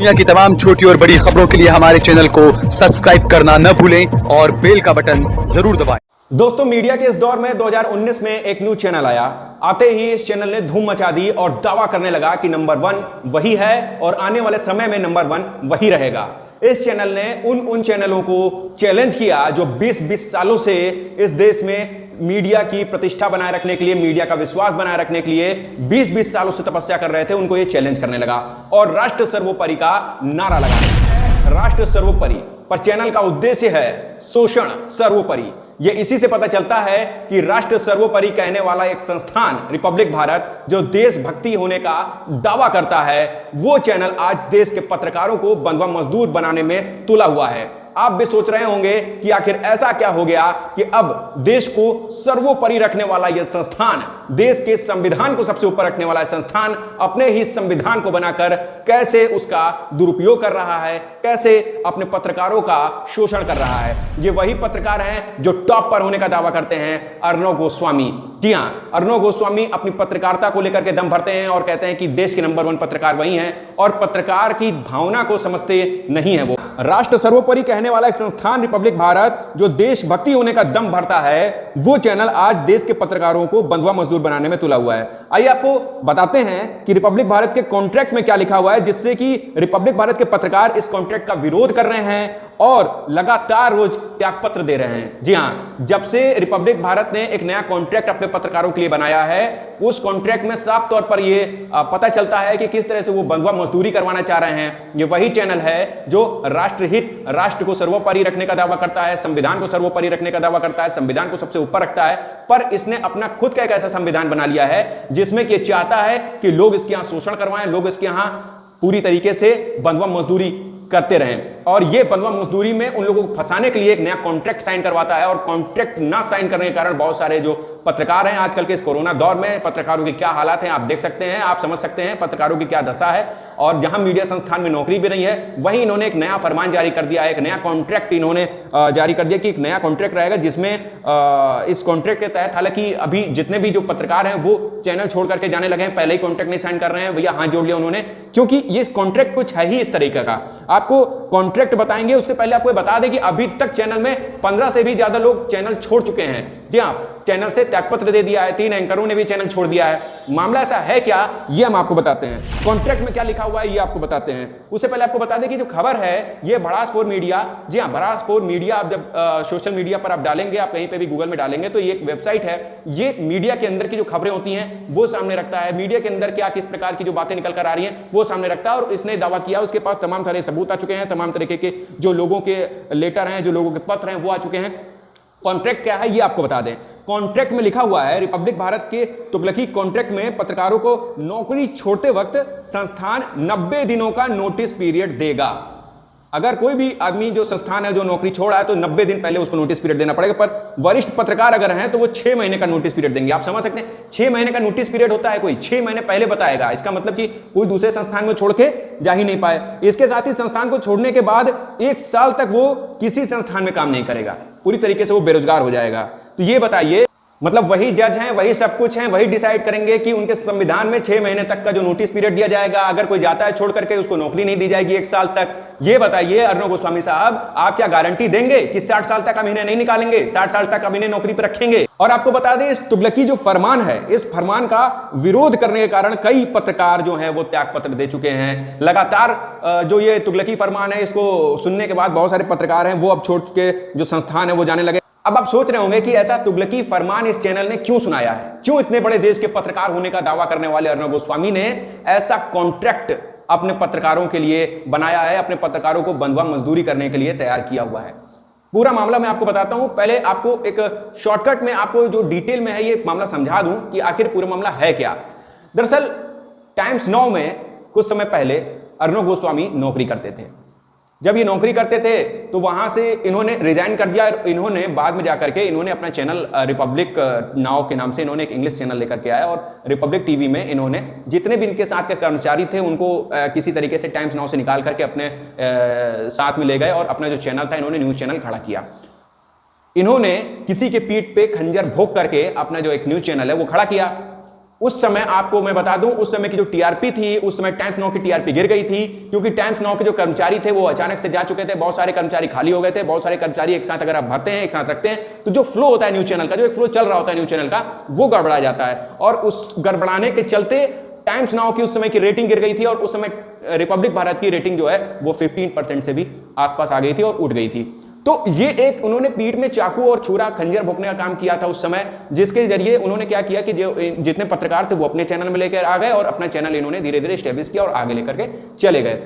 दुनिया की तमाम छोटी और बड़ी खबरों के लिए हमारे चैनल को सब्सक्राइब करना न भूलें और बेल का बटन जरूर दबाएं। दोस्तों, मीडिया के इस दौर में 2019 में एक न्यूज चैनल आया। आते ही इस चैनल ने धूम मचा दी और दावा करने लगा कि नंबर 1 वही है और आने वाले समय में नंबर 1 वही रहेगा। इस चैनल ने उन चैनलों को चैलेंज किया जो 20-20 सालों से इस देश में मीडिया की प्रतिष्ठा बनाए रखने के लिए, मीडिया का विश्वास बनाए रखने के लिए 20-20 सालों से तपस्या कर रहे थे। उनको यह चैलेंज करने लगा और राष्ट्र सर्वोपरि का नारा लगा। राष्ट्र सर्वोपरि पर चैनल का उद्देश्य है शोषण सर्वोपरि। यह इसी से पता चलता है कि राष्ट्र सर्वोपरि कहने वाला एक संस्थान रिपब्लिक भारत जो देशभक्ति होने का दावा करता है, वो चैनल आज देश के पत्रकारों को बंधुआ मजदूर बनाने में तुला हुआ है। आप भी सोच रहे होंगे कि आखिर ऐसा क्या हो गया कि अब देश को सर्वोपरि रखने वाला यह संस्थान, देश के संविधान को सबसे ऊपर रखने वाला संस्थान अपने ही संविधान को बनाकर कैसे उसका दुरुपयोग कर रहा है, कैसे अपने पत्रकारों का शोषण कर रहा है। ये वही पत्रकार हैं जो टॉप पर होने का दावा करते हैं, अर्णव गोस्वामी। जी हां, अर्णव गोस्वामी अपनी पत्रकारिता को लेकर के दम भरते हैं और कहते हैं कि देश के नंबर 1 पत्रकार वही हैं और पत्रकार की भावना को समझते नहीं है। वो राष्ट्र सर्वोपरि कहने वाला एक संस्थान रिपब्लिक भारत जो देशभक्ति होने का दम भरता है, वो चैनल आज देश के पत्रकारों को बंधुआ मजदूर बनाने में तुला हुआ है। आइए आपको बताते हैं कि रिपब्लिक भारत के कॉन्ट्रैक्ट में क्या लिखा हुआ है, जिससे कि रिपब्लिक भारत के पत्रकार इस कॉन्ट्रैक्ट का विरोध कर रहे हैं और लगातार रोज त्यागपत्र दे रहे हैं। जी हां, जब से रिपब्लिक भारत ने एक नया कॉन्ट्रैक्ट अपने पत्रकारों के लिए बनाया है, उस कॉन्ट्रैक्ट में साफ तौर पर यह पता चलता है कि किस तरह से वो बंधुआ मजदूरी करवाना चाह रहे हैं। ये वही चैनल है जो राष्ट्रहित, राष्ट्र को सर्वोपरि रखने का दावा करता है, संविधान को सर्वोपरि रखने का दावा करता है, संविधान को सबसे ऊपर रखता है, पर इसने अपना खुद का एक ऐसा संविधान बना लिया है जिसमें कि चाहता है कि लोग इसके यहां शोषण करवाएं, लोग इसके यहां पूरी तरीके से बंधुआ मजदूरी करते रहें। और ये बंधुआ मजदूरी में उन लोगों को फंसाने के लिए एक नया कॉन्ट्रैक्ट साइन करवाता है और कॉन्ट्रैक्ट ना साइन करने के कारण बहुत सारे जो पत्रकार हैं आजकल के इस कोरोना दौर में, पत्रकारों के क्या हालात हैं आप देख सकते हैं, आप समझ सकते हैं पत्रकारों की क्या दशा है। और जहां मीडिया संस्थान में नौकरी भी नहीं है, वहीं इन्होंने एक नया फरमान जारी कर दिया है, एक नया कॉन्ट्रैक्ट इन्होंने जारी कर दिया कि एक नया कॉन्ट्रैक्ट रहेगा जिसमें इस कॉन्ट्रैक्ट के तहत, हालांकि अभी जितने भी जो पत्रकार हैं वो चैनल छोड़ करके जाने लगे हैं, पहले ही कॉन्ट्रैक्ट नहीं साइन कर रहे हैं, भैया हाथ जोड़ लिया उन्होंने, क्योंकि ये कॉन्ट्रैक्ट कुछ है ही इस तरीके का। आपको कॉन्ट्रैक्ट बताएंगे, उससे पहले आपको बता दें कि अभी तक चैनल में 15 से भी ज्यादा लोग चैनल छोड़ चुके हैं। जी हां, चैनल से त्यागपत्र दे दिया है, 3 एंकरों ने भी चैनल छोड़ दिया है। मामला ऐसा है क्या, ये हम आपको बताते हैं। कॉन्ट्रैक्ट में क्या लिखा हुआ है ये आपको बताते हैं। उससे पहले आपको बता दें कि जो खबर है ये भड़ास4 मीडिया, जी हां भड़ास4 मीडिया, आप जब सोशल मीडिया पर आप डालेंगे, आप कहीं पे भी गूगल में डालेंगे तो ये एक वेबसाइट है। ये मीडिया के अंदर की जो खबरें होती हैं वो सामने रखता है, मीडिया के अंदर क्या किस प्रकार की जो बातें निकल कर आ रही हैं वो सामने रखता है। और इसने दावा किया, उसके पास तमाम सारे सबूत आ चुके हैं, तमाम तरीके के जो लोगों के लेटर हैं, जो लोगों के पत्र हैं वो आ चुके हैं। कॉन्ट्रैक्ट क्या है ये आपको बता दें। कॉन्ट्रैक्ट में लिखा हुआ है, रिपब्लिक भारत के तुगलकी कॉन्ट्रैक्ट में पत्रकारों को नौकरी छोड़ते वक्त संस्थान 90 दिनों का नोटिस पीरियड देगा। अगर कोई भी आदमी जो संस्थान है जो नौकरी छोड़ा है तो 90 दिन पहले उसको नोटिस पीरियड देना पड़ेगा। पर वरिष्ठ पत्रकार अगर हैं तो वो 6 महीने का नोटिस पीरियड देंगे। आप समझ सकते हैं 6 महीने का नोटिस पीरियड होता है, कोई 6 महीने पहले बताएगा। इसका मतलब कि कोई दूसरे संस्थान में छोड़ के जा ही नहीं पाए। इसके साथ ही संस्थान को छोड़ने के बाद 1 साल तक वो किसी संस्थान में काम नहीं करेगा, पूरी तरीके से वो बेरोजगार हो जाएगा। तो ये बताइए, मतलब वही जज हैं, वही सब कुछ हैं, वही डिसाइड करेंगे कि उनके संविधान में 6 महीने तक का जो नोटिस पीरियड दिया जाएगा, अगर कोई जाता है छोड़ करके उसको नौकरी नहीं दी जाएगी 1 साल तक। ये बताइए अर्णव गोस्वामी साहब, आप क्या गारंटी देंगे कि 60 साल तक हम इन्हें नहीं निकालेंगे, 60 साल तक हम इन्हें नौकरी पर रखेंगे? और आपको बता दें, इस तुगलकी जो फरमान है, इस फरमान का विरोध करने के कारण कई पत्रकार जो हैं वो त्यागपत्र दे चुके हैं। लगातार जो ये तुगलकी फरमान है इसको सुनने के बाद बहुत सारे पत्रकार हैं वो अब छोड़ के जो संस्थान है वो जाने लगे। अब आप सोच रहे होंगे कि ऐसा तुगलकी फरमान इस चैनल ने क्यों सुनाया है, क्यों इतने बड़े देश के पत्रकार होने का दावा करने वाले अर्णव गोस्वामी ने ऐसा कॉन्ट्रैक्ट अपने पत्रकारों के लिए बनाया है, अपने पत्रकारों को बंधुआ मजदूरी करने के लिए तैयार किया हुआ है। पूरा मामला मैं आपको बताता हूं। पहले आपको एक शॉर्टकट में आपको जो डिटेल में है ये मामला समझा दूं कि आखिर पूरा मामला है क्या। दरअसल टाइम्स नाउ में कुछ समय पहले अर्णव गोस्वामी नौकरी करते थे। जब ये नौकरी करते थे तो वहां से इन्होंने रिजाइन कर दिया। इन्होंने बाद में जाकर के इन्होंने अपना चैनल रिपब्लिक नाउ के नाम से इन्होंने एक इंग्लिश चैनल लेकर के आया और रिपब्लिक टीवी में इन्होंने जितने भी इनके साथ के कर्मचारी थे उनको किसी तरीके से टाइम्स नाउ से निकाल करके अपने साथ में ले गए और अपना जो चैनल था इन्होंने न्यूज चैनल खड़ा किया। इन्होंने किसी के पीठ पे खंजर भोंक करके अपना जो एक न्यूज चैनल है वो खड़ा किया। उस समय आपको मैं बता दूं, उस समय की जो टीआरपी थी, उस समय टाइम्स नाउ की टीआरपी गिर गई थी, क्योंकि टाइम्स नाउ के जो कर्मचारी थे वो अचानक से जा चुके थे, बहुत सारे कर्मचारी खाली हो गए थे। बहुत सारे कर्मचारी एक साथ अगर आप भरते हैं, एक साथ रखते हैं, तो जो फ्लो होता है न्यूज चैनल का, जो एक फ्लो चल रहा होता है न्यूज चैनल का, वो गड़बड़ा जाता है। और उस गड़बड़ाने के चलते टाइम्स नाउ की उस समय की रेटिंग गिर गई थी, और उस समय रिपब्लिक भारत की रेटिंग जो है वो 15% से भी आसपास आ गई थी और उठ गई थी। तो ये एक उन्होंने पीठ में चाकू और छुरा खंजर भोंकने का काम किया था उस समय, जिसके जरिए उन्होंने क्या किया कि जो जितने पत्रकार थे वो अपने चैनल में लेकर आ गए और अपना चैनल इन्होंने धीरे धीरे स्टेब्लिश किया और आगे लेकर के चले गए।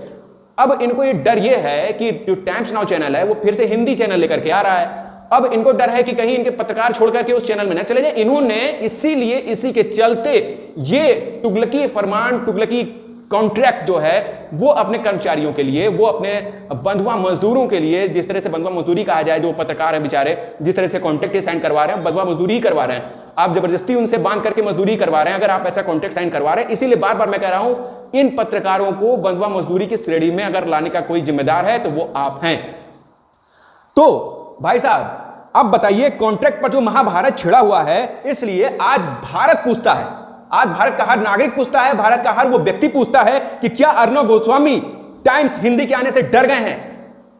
अब इनको ये डर ये है कि जो टाइम्स नाउ चैनल है वो फिर से हिंदी चैनल लेकर के आ रहा है। अब इनको डर है कि कहीं इनके पत्रकार छोड़ करके उस चैनल में न चले जाए। इन्होंने इसीलिए इसी के चलते ये तुगलकी फरमान, तुगलकी कॉन्ट्रैक्ट जो है वो अपने कर्मचारियों के लिए, वो अपने बंधुआ मजदूरों के लिए, जिस तरह से बंधुआ मजदूरी कहा जाए, जो पत्रकार हैं बेचारे जिस तरह से कॉन्ट्रैक्ट साइन करवा रहे हैं, बंधुआ मजदूरी ही करवा रहे हैं। आप जबरदस्ती उनसे बांध करके मजदूरी करवा रहे हैं अगर आप ऐसा कॉन्ट्रैक्ट साइन करवा रहे हैं। इसीलिए बार बार मैं कह रहा हूं, इन पत्रकारों को बंधुआ मजदूरी की श्रेणी में अगर लाने का कोई जिम्मेदार है तो वो आप हैं। तो भाई साहब अब बताइए, कॉन्ट्रैक्ट पर जो महाभारत छिड़ा हुआ है, इसलिए आज भारत पूछता है, आज भारत का हर नागरिक पूछता है, भारत का हर वो व्यक्ति पूछता है कि क्या अर्णव गोस्वामी टाइम्स हिंदी के आने से डर गए हैं?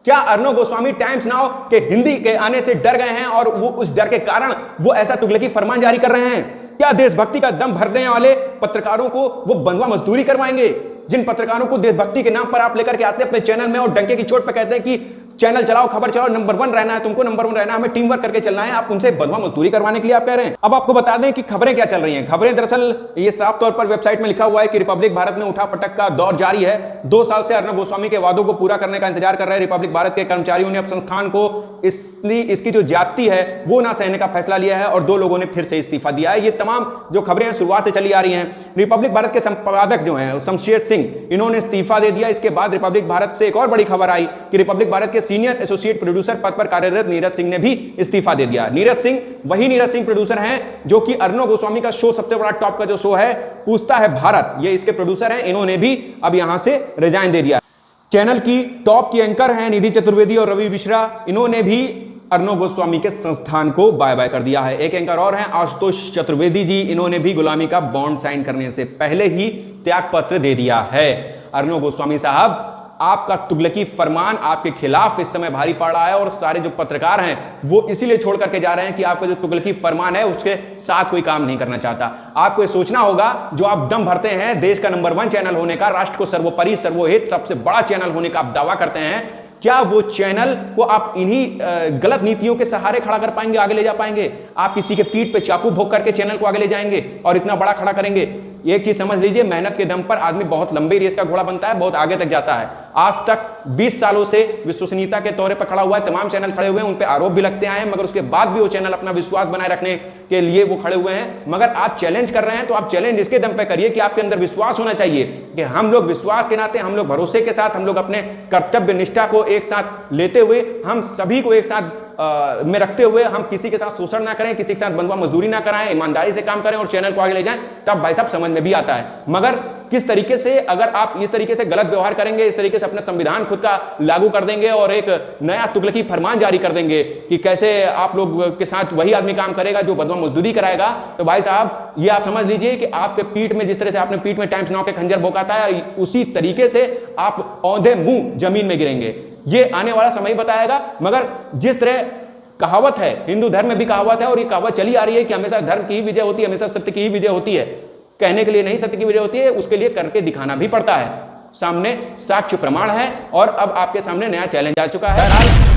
क्या अर्णव गोस्वामी टाइम्स नाउ के हिंदी के आने से डर गए हैं और वो उस डर के कारण वो ऐसा तुगलकी फरमान जारी कर रहे हैं? क्या देशभक्ति का दम भरने वाले पत्रकारों को वो बंधुआ मजदूरी करवाएंगे? जिन पत्रकारों को देशभक्ति के नाम पर आप लेकर के आते हैं अपने चैनल में और डंके की चोट पर कहते हैं कि चैनल चलाओ, खबर चलाओ, नंबर 1 रहना है, तुमको नंबर 1 रहना है, हमें टीम वर्क करके चलना है, आप उनसे बंधुआ मजदूरी करवाने के लिए आप कह रहे हैं। अब आपको बता दें कि खबरें क्या चल रही हैं। खबरें दरअसल ये साफ तौर पर वेबसाइट में लिखा हुआ है कि रिपब्लिक भारत में उठा पटक का दौर जारी है। 2 साल से अर्णव गोस्वामी के वादों को पूरा करने का इंतजार कर रहे रिपब्लिक भारत के कर्मचारियों ने अब संस्थान को इसकी जो ज्यादती है वो ना सहने का फैसला लिया है और 2 लोगों ने फिर से इस्तीफा दिया है। ये तमाम जो खबरें शुरुआत से चली आ रही हैं। रिपब्लिक भारत के संपादक जो हैं शमशेर सिंह, इन्होंने इस्तीफा दे दिया। इसके बाद रिपब्लिक भारत से एक और बड़ी खबर आई कि रिपब्लिक भारत के सीनियर एसोसिएट प्रोड्यूसर पद पर कार्यरत नीरज सिंह ने भी इस्तीफा दे दिया। नीरज सिंह वही नीरज सिंह प्रोड्यूसर हैं जो कि अर्णव गोस्वामी का शो, सबसे बड़ा टॉप का जो शो है पूछता है भारत, ये इसके प्रोड्यूसर हैं। इन्होंने भी अब यहां से रिजाइन दे दिया। चैनल की टॉप की एंकर हैं निधि चतुर्वेदी और रवि मिश्रा, इन्होंने भी अर्णव गोस्वामी के संस्थान को बाय बाय कर दिया है। एक एंकर और हैं आशुतोष चतुर्वेदी जी, इन्होंने भी गुलामी का बॉन्ड साइन करने से पहले ही त्याग पत्र दे दिया है। अर्णव गोस्वामी साहब, आपका तुगलकी फरमान आपके खिलाफ इस समय भारी पड़ रहा है और सारे जो पत्रकार हैं वो इसीलिए छोड़ करके जा रहे हैं कि आपका जो तुगलकी फरमान है उसके साथ कोई काम नहीं करना चाहता। आपको ये सोचना होगा, जो आप दम भरते हैं देश का नंबर 1 चैनल होने का, राष्ट्र को सर्वोपरि सर्वोहित सबसे बड़ा चैनल होने का आप दावा करते हैं, क्या वो चैनल को आप इन्हीं गलत नीतियों के सहारे खड़ा कर पाएंगे, आगे ले जा पाएंगे? आप किसी के पीठ पे चाकू भोंक करके चैनल को आगे ले जाएंगे और इतना बड़ा खड़ा करेंगे? एक चीज समझ लीजिए, मेहनत के दम पर आदमी बहुत लंबी रेस का घोड़ा बनता है, बहुत आगे तक जाता है। आज तक 20 सालों से विश्वसनीयता के तौर पर खड़ा हुआ है, तमाम चैनल खड़े हुए हैं, उन पे आरोप भी लगते आए हैं, मगर उसके बाद भी वो चैनल अपना विश्वास बनाए रखने के लिए वो खड़े हुए हैं। मगर आप चैलेंज कर रहे हैं तो आप चैलेंज इसके दम पे करिए कि आपके अंदर विश्वास होना चाहिए कि हम लोग विश्वास के नाते, हम लोग भरोसे के साथ, हम लोग अपने कर्तव्य निष्ठा को एक साथ लेते हुए, हम सभी को एक साथ में रखते हुए हम किसी के साथ शोषण ना करें, किसी के साथ बंधुआ मजदूरी ना कराएं, ईमानदारी से काम करें और चैनल को आगे ले जाएं, तब भाई साहब समझ में भी आता है। मगर किस तरीके से, अगर आप इस तरीके से गलत व्यवहार करेंगे, इस तरीके से अपना संविधान खुद का लागू कर देंगे और एक नया तुगलकी फरमान जारी कर देंगे कि कैसे आप लोग के साथ वही आदमी काम करेगा जो बंधुआ मजदूरी कराएगा, तो भाई साहब ये आप समझ लीजिए कि आपके पीठ में, जिस तरह से आपने पीठ में टाइम्स नाउ के खंजर भोंका था, उसी तरीके से आप औंधे मुंह जमीन में गिरेंगे। ये आने वाला समय बताएगा। मगर जिस तरह कहावत है, हिंदू धर्म में भी कहावत है और ये कहावत चली आ रही है कि हमेशा धर्म की ही विजय होती है, हमेशा सत्य की ही विजय होती है। कहने के लिए नहीं सत्य की विजय होती है, उसके लिए करके दिखाना भी पड़ता है। सामने साक्ष्य प्रमाण है और अब आपके सामने नया चैलेंज आ चुका है।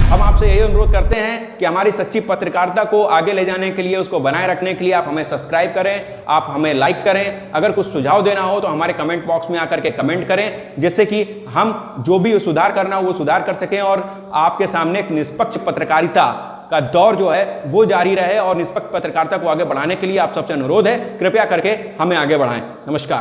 हम आपसे यही अनुरोध करते हैं कि हमारी सच्ची पत्रकारिता को आगे ले जाने के लिए, उसको बनाए रखने के लिए आप हमें सब्सक्राइब करें, आप हमें लाइक करें। अगर कुछ सुझाव देना हो तो हमारे कमेंट बॉक्स में आकर के कमेंट करें, जिससे कि हम जो भी सुधार करना हो वो सुधार कर सकें और आपके सामने एक निष्पक्ष पत्रकारिता का दौर जो है वो जारी रहे। और निष्पक्ष पत्रकारिता को आगे बढ़ाने के लिए आप सबसे अनुरोध है, कृपया करके हमें आगे बढ़ाएं। नमस्कार।